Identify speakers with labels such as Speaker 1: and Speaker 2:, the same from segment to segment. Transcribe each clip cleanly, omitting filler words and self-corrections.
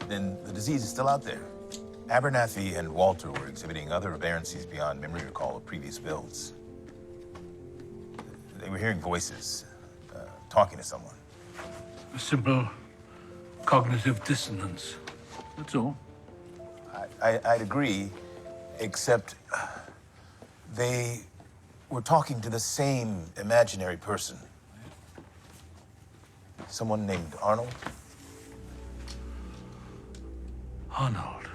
Speaker 1: then the disease is still out there. Abernathy and Walter were exhibiting other aberrancies beyond memory recall of previous builds. They were hearing voices, talking to someone.
Speaker 2: A simple cognitive dissonance. That's all.
Speaker 1: I'd agree, except they were talking to the same imaginary person. Someone named Arnold.
Speaker 2: Arnold.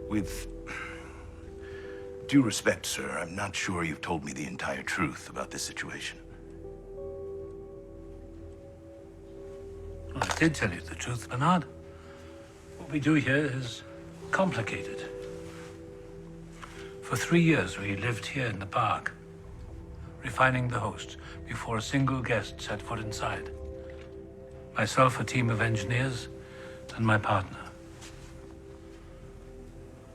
Speaker 1: With due respect, sir, I'm not sure you've told me the entire truth about this situation.
Speaker 2: Well, I did tell you the truth, Bernard. What we do here is complicated. For 3 years, we lived here in the park, refining the host before a single guest set foot inside. Myself, a team of engineers, and my partner.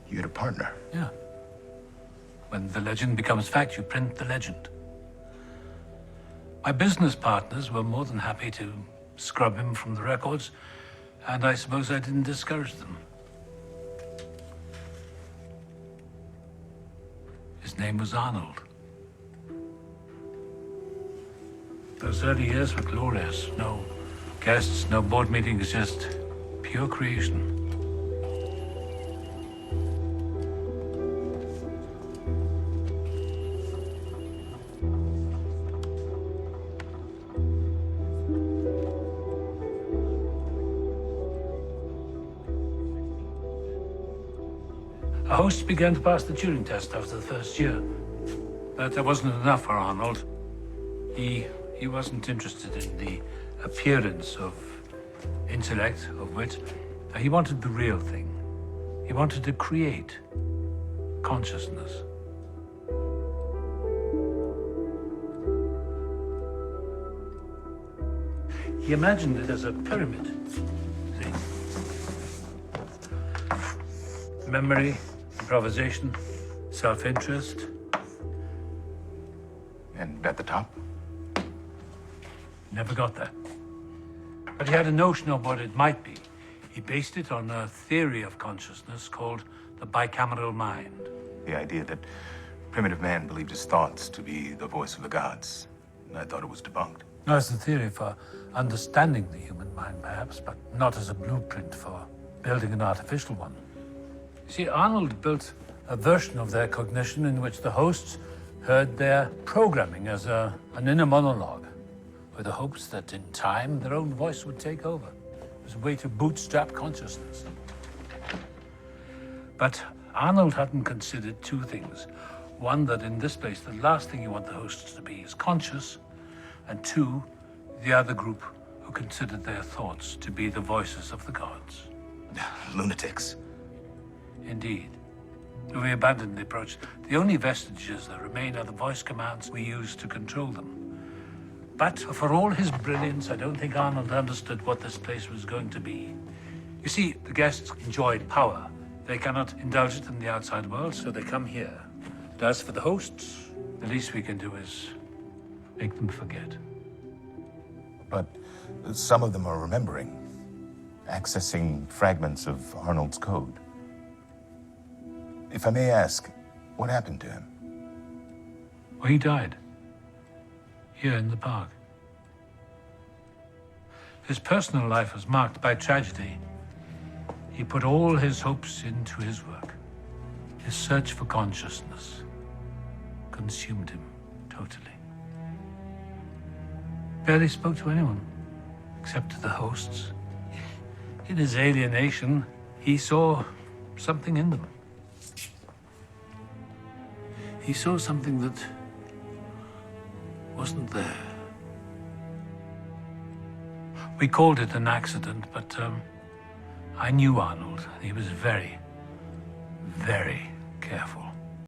Speaker 1: You had a partner?
Speaker 2: Yeah. When the legend becomes fact, you print the legend. My business partners were more than happy to scrub him from the records, and I suppose I didn't discourage them. His name was Arnold. Those early years were glorious. No guests, no board meetings, just pure creation. Our hosts began to pass the Turing test after the first year. But that wasn't enough for Arnold. He wasn't interested in the appearance of intellect, of wit. He wanted the real thing. He wanted to create consciousness. He imagined it as a pyramid. See? Memory, improvisation, self-interest.
Speaker 1: And at the top?
Speaker 2: Never got there. But he had a notion of what it might be. He based it on a theory of consciousness called the Bicameral Mind.
Speaker 1: The idea that primitive man believed his thoughts to be the voice of the gods. I thought it was debunked.
Speaker 2: No, it's a theory for understanding the human mind, perhaps, but not as a blueprint for building an artificial one. You see, Arnold built a version of their cognition in which the hosts heard their programming as an inner monologue, with the hopes that in time their own voice would take over. It was a way to bootstrap consciousness. But Arnold hadn't considered two things. One, that in this place, the last thing you want the hosts to be is conscious, and two, the other group who considered their thoughts to be the voices of the gods.
Speaker 1: Lunatics.
Speaker 2: Indeed. We abandoned the approach. The only vestiges that remain are the voice commands we use to control them. But for all his brilliance, I don't think Arnold understood what this place was going to be. You see, the guests enjoyed power. They cannot indulge it in the outside world, so they come here. And as for the hosts, the least we can do is make them forget.
Speaker 1: But some of them are remembering, accessing fragments of Arnold's code. If I may ask, what happened to him?
Speaker 2: Well, he died. Here in the park. His personal life was marked by tragedy. He put all his hopes into his work. His search for consciousness consumed him totally. Barely spoke to anyone, except to the hosts. In his alienation, he saw something in them. He saw something that wasn't there. We called it an accident, but I knew Arnold. He was very, very careful.